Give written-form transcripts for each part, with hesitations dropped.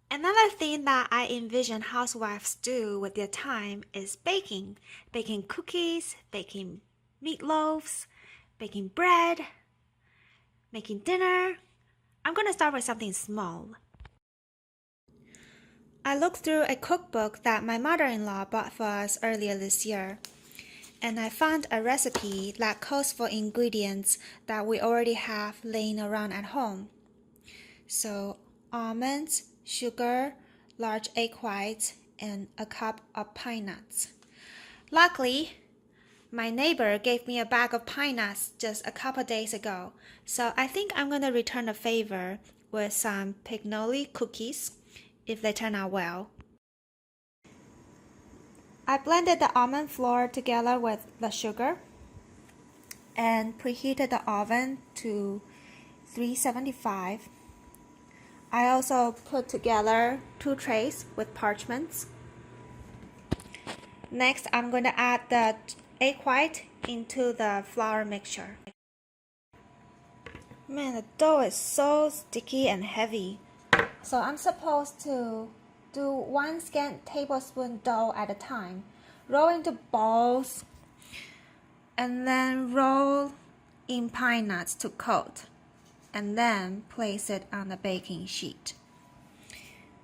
Another thing that I envision housewives do with their time is baking. Baking cookies, baking meatloaves, baking bread, making dinner. I'm gonna start with something small. I looked through a cookbook that my mother-in-law bought for us earlier this year, and I found a recipe that calls for ingredients that we already have laying around at home. So, almonds, sugar, large egg whites, and a cup of pine nuts. Luckily, my neighbor gave me a bag of pine nuts just a couple days ago, so I think I'm gonna return the favor with some pignoli cookies if they turn out well. I blended the almond flour together with the sugar and preheated the oven to 375. I also put together 2 trays with parchments. Next, I'm going to add the egg white into the flour mixture. Man, the dough is so sticky and heavy. So I'm supposed to do 1 scant tablespoon dough at a time. Roll into balls and then roll in pine nuts to coat, and then place it on the baking sheet.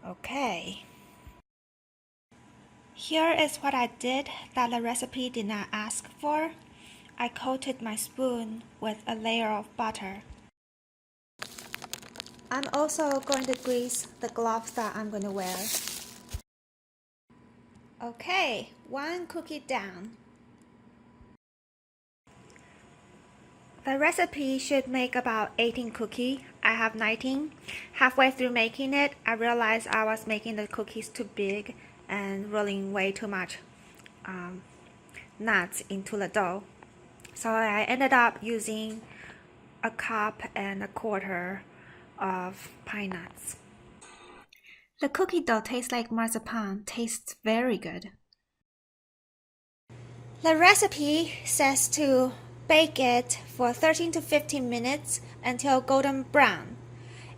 Okay. Here is what I did that the recipe did not ask for. I coated my spoon with a layer of butter. I'm also going to grease the gloves that I'm going to wear. Okay, 1 cookie down. The recipe should make about 18 cookies. I have 19. Halfway through making it, I realized I was making the cookies too big and rolling way too much nuts into the dough. So I ended up using a cup and a quarter of pine nuts. The cookie dough tastes like marzipan. Tastes very good. The recipe says to bake it for 13 to 15 minutes until golden brown.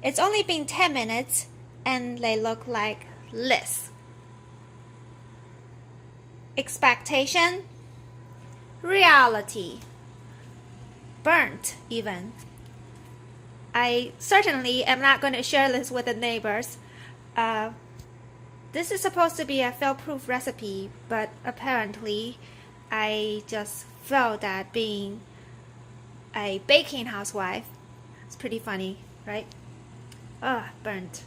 It's only been 10 minutes and they look like this. Expectation, reality, burnt even. I certainly am not going to share this with the neighbors. This is supposed to be a fail-proof recipe, but apparently I just felt that being a baking housewife is pretty funny, right? Burnt.